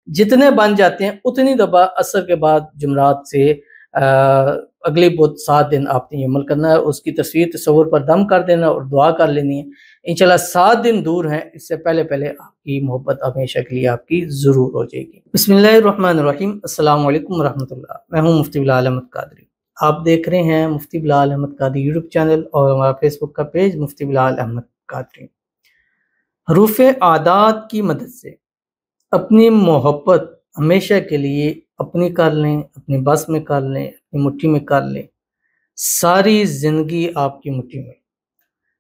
जितने बन जाते हैं उतनी दफ़ा असर के बाद जुमरात से अगले बुध 7 दिन आपने ये अमल करना है। उसकी तस्वीर तस्वुर पर दम कर देना और दुआ कर लेनी है। इंशाल्लाह 7 दिन दूर हैं, इससे पहले आपकी मोहब्बत हमेशा के लिए आपकी ज़रूर हो जाएगी। बिस्मिल्लाहिर्रहमानिर्रहीम, अस्सलाम वालेकुम रहमतुल्लाह। मैं हूँ मुफ्ती बिलाल अहमद कादरी। आप देख रहे हैं मुफ्ती बिलाल अहमद कादरी यूट्यूब चैनल और हमारा फेसबुक का पेज मुफ्ती बिलाल अहमद कादरी। हरूफ आदात की मदद से अपनी मोहब्बत हमेशा के लिए अपनी कर लें, अपनी बस में कर लें, अपनी मुट्ठी में कर लें। सारी ज़िंदगी आपकी मुट्ठी में।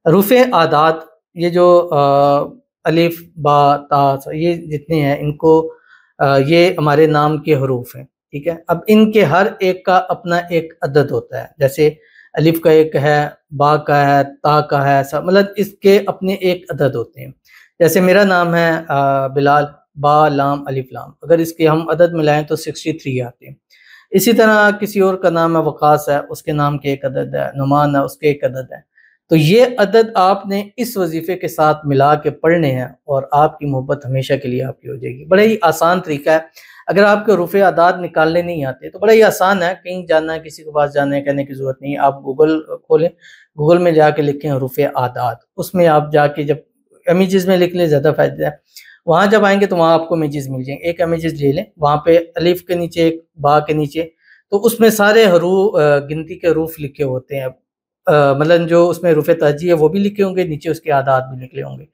हरूफ आदात ये जो अलिफ, बा, ता, सा ये जितने हैं इनको ये हमारे नाम के हरूफ हैं, ठीक है। अब इनके हर एक का अपना एक अदद होता है। जैसे अलिफ का एक है, बा का है, ता का है, सा, मतलब इसके अपने एक अदद होते हैं। जैसे मेरा नाम है बिलाल, बा लाम अलिफ लाम, अगर इसके हम अदद मिलाएं तो 63 आते हैं। इसी तरह किसी और का नाम है वकास है, उसके नाम के एक अदद है, नुमान है, उसके एक अदद है। तो ये अदद आपने इस वजीफे के साथ मिला के पढ़ने हैं और आपकी मोहब्बत हमेशा के लिए आपकी हो जाएगी। बड़ा ही आसान तरीका है। अगर आपके रुफ़े आदाद निकालने नहीं आते तो बड़ा ही आसान है, कहीं जाना है, किसी के पास जाना है, कहने की ज़रूरत नहीं है। आप गूगल खोलें, गूगल में जाके लिखें रुफ़े आदाद, उसमें आप जाके जब इमेजेस में लिख लें ज़्यादा फ़ायदा है। वहाँ जब आएँगे तो वहाँ आपको इमेजेस मिल जाएंगे। एक इमेजेस ले लें, वहाँ पे अलिफ के नीचे एक, बा के नीचे, तो उसमें सारे गिनती के हरूफ लिखे होते हैं। मतलब जो उसमें रुफ़े तहजी है वो भी लिखे होंगे, नीचे उसके आदाद भी लिखे होंगे।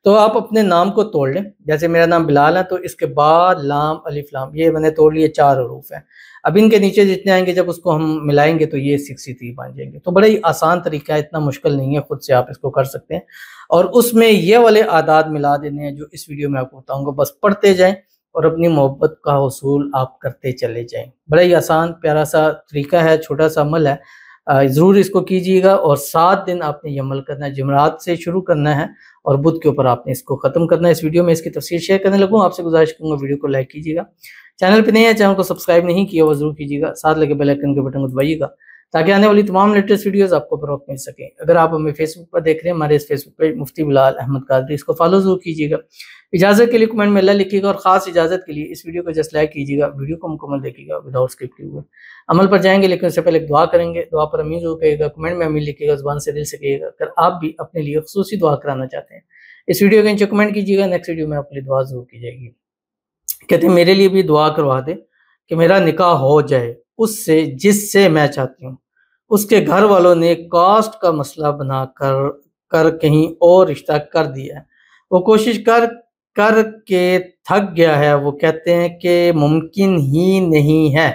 तो आप अपने नाम को तोड़ लें। जैसे मेरा नाम बिलाल है तो इसके बा, लाम, अलिफ, लाम ये मैंने तोड़ लिए, 4 हरूफ हैं। अब इनके नीचे जितने आएँगे जब उसको हम मिलाएँगे तो ये 63 बन जाएँगे। तो बड़ा ही आसान तरीका है, इतना मुश्किल नहीं है, खुद से आप इसको कर सकते हैं। और उसमें ये वाले आदाद मिला देने हैं जो इस वीडियो में आपको बताऊँगा। बस पढ़ते जाएँ और अपनी मोहब्बत का हुसूल आप करते चले जाएँ। बड़ा ही आसान प्यारा-सा तरीका है, छोटा-सा अमल है। ज़रूर इसको कीजिएगा और 7 दिन आपने ये अमल करना है। जुमेरात से शुरू करना है और बुध के ऊपर आपने इसको ख़त्म करना है। इस वीडियो में इसकी तफसीर शेयर करने लगूँ, आपसे गुज़ारिश करूँगा वीडियो को लाइक कीजिएगा। चैनल पे नए हैं, चैनल को सब्सक्राइब नहीं किया वो ज़रूर कीजिएगा। साथ लगे बेल आइकन के बटन को दबाइएगा ताकि आने वाली तमाम लेटेस्ट वीडियोज़ आपको बर वक्त मिल सकें। अगर आप हमें फेसबुक पर देख रहे हैं, हमारे इस फेसबुक पेज मुफ्ती बिलाल अहमद कादरी, इसको फॉलो ज़रूर कीजिएगा। इजाज़त के लिए कमेंट में अल्लाह लिखिएगा और ख़ास इजाज़त के लिए इस वीडियो को जस्ट लाइक कीजिएगा। वीडियो को मुकम्मल देखिएगा विदाउट स्किप किए हुए। अमल पर जाएँगे लेकिन उससे पहले एक दुआ करेंगे। दुआ पर आमीन ज़रूर कहिएगा, कमेंट में आमीन लिखिएगा, ज़ुबान से दिल से कहिएगा। अगर आप भी अपने लिए ख़ुसूसी दुआ कराना चाहते हैं, इस वीडियो के नीचे कमेंट कीजिएगा, नेक्स्ट वीडियो में आपके लिए दुआ ज़रूर की जाएगी। कहते हैं मेरे लिए भी दुआ करवा दें कि मेरा निकाह हो जाए उससे जिससे मैं चाहती हूँ। उसके घर वालों ने कास्ट का मसला बना कर कहीं और रिश्ता कर दिया है। वो कोशिश कर के थक गया है। वो कहते हैं कि मुमकिन ही नहीं है,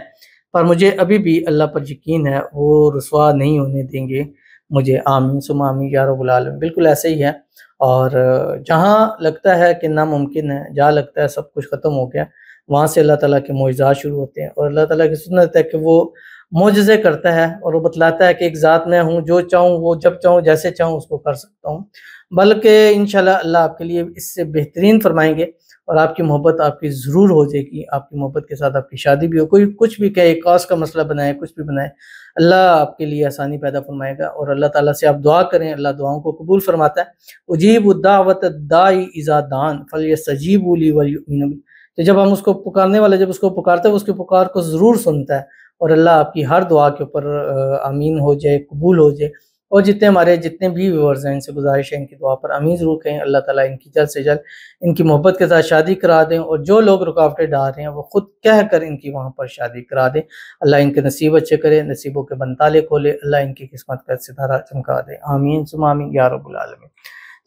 पर मुझे अभी भी अल्लाह पर यकीन है, वो रुसवा नहीं होने देंगे मुझे। आमीन सुम्मा आमीन या रब्बुल आलमीन। बिल्कुल ऐसे ही है। और जहाँ लगता है कि नामुमकिन है, जहाँ लगता है सब कुछ ख़त्म हो गया, वहाँ से अल्लाह ताला के मोइज़ात शुरू होते हैं। और अल्लाह ताला की सुन्नत है कि वो मोजज़े करता है और वो बतलाता है कि एक ज़ात मैं हूँ, जो चाहूँ वो जब चाहूँ जैसे चाहूँ उसको कर सकता हूँ। बल्कि इंशाल्लाह अल्लाह आपके लिए इससे बेहतरीन फरमाएँगे और आपकी मोहब्बत आपकी ज़रूर हो जाएगी। आपकी मोहब्बत के साथ आपकी शादी भी हो। कोई कुछ भी कहे, कास्ट का मसला बनाए, कुछ भी बनाए, अल्लाह आपके लिए आसानी पैदा फरमाएगा। और अल्लाह ताला से आप दुआ करें, अल्लाह दुआओं को कबूल फरमाता है। उजीबु दावत दाई इज़ा दान फलयस्तजीबू ली वलयुमिनू बी। तो जब हम उसको पुकारने वाले जब उसको पुकारते हैं, वो उसकी पुकार को ज़रूर सुनता है और अल्लाह आपकी हर दुआ के ऊपर आमीन हो जाए, कबूल हो जाए। और जितने भी व्यूअर्स हैं, इनसे गुज़ारिश है इनकी दुआ पर आमीन ज़रूर कहें। अल्लाह ताला इनकी जल्द से जल्द इनकी मोहब्बत के साथ शादी करा दें और जो लोग रुकावटें डाल रहे हैं वो खुद कह कर इनकी वहाँ पर शादी करा दें। अल्लाह इनके नसीब अच्छे करे, नसीबों के बनताले खोले, अल्लाह इनकी किस्मत का सितारा चमका दे। आमीन सुम्मा आमीन या रब्बुल आलमीन।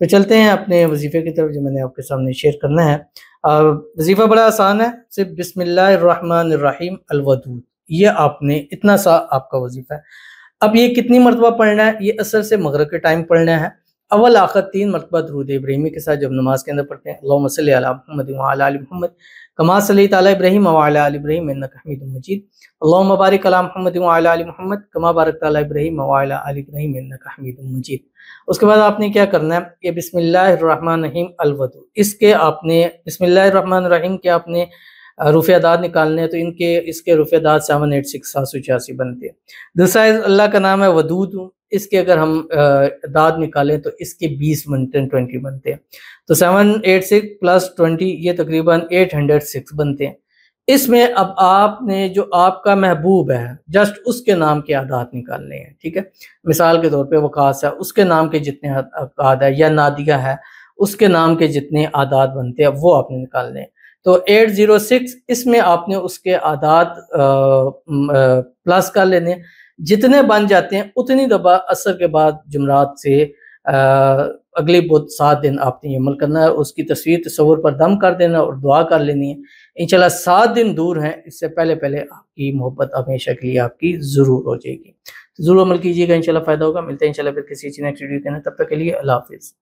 तो चलते हैं अपने वजीफ़े की तरफ जो मैंने आपके सामने शेयर करना है। वजीफ़ा बड़ा आसान है, सिर्फ बिस्मिल्लाहिर्रहमानिर्रहीम अलवदूद, ये आपने इतना सा आपका वजीफ़ा है। अब ये कितनी मरतबा पढ़ना है? ये असर से मगरिब के टाइम पढ़ना है। अव्वल आखिर 3 मरतबा दुरूद इब्राहिमी के साथ जब नमाज के अंदर पढ़ते हैं, अल्लाहुम्मा सल्लि अला मुहम्मद व अला आलि मुहम्मद कमा सल्लैता अला इब्राहीम व अला आलि इब्राहीम इन्नका हमीदुम मजीद, अल्लाहुम्मा बारिक अला मुहम्मद व अला आलि मुहम्मद कमा बारकता अला इब्राहीम व अला आलि इब्राहीम इन्नका हमीदुम मजीद। उसके बाद आपने क्या करना है? ये बिस्मिल्लाहिर्रहमानिर्रहीम अलवदूद, इसके आपने बिस्मिल्लाहिर्रहमानिर्रहीम के आपने रुफ़े अदाद निकालने हैं तो इसके रुफ़े अदाद 786 786 बनते हैं। दूसरा अल्लाह का नाम है वदूद, इसके अगर हम अदाद निकालें तो इसके 20 बनते हैं, 20 बनते हैं। तो 786 प्लस 20 ये तकरीबन 806 बनते हैं। इसमें अब आपने जो आपका महबूब है जस्ट उसके नाम के आदाद निकालने हैं, ठीक है। मिसाल के तौर पे वकास है, उसके नाम के जितने आदाद है, या नादिया है उसके नाम के जितने आदाद बनते हैं वो आपने निकालने हैं। तो 806 इसमें आपने उसके आदाद प्लस कर लेने, जितने बन जाते हैं उतनी दफ़ा असर के बाद जुमरात से अगली बुध 7 दिन आपने ये अमल करना है। उसकी तस्वीर तसव्वुर पर दम कर देना और दुआ कर लेनी है। इंशाल्लाह 7 दिन दूर हैं, इससे पहले आपकी मोहब्बत हमेशा के लिए आपकी ज़रूर हो जाएगी। तो ज़रूर अमल कीजिएगा, इंशाल्लाह फ़ायदा होगा। मिलते हैं इंशाल्लाह फिर किसी नेक्स्ट वीडियो के अंदर, तब तक के लिए अल्लाह हाफ़िज़।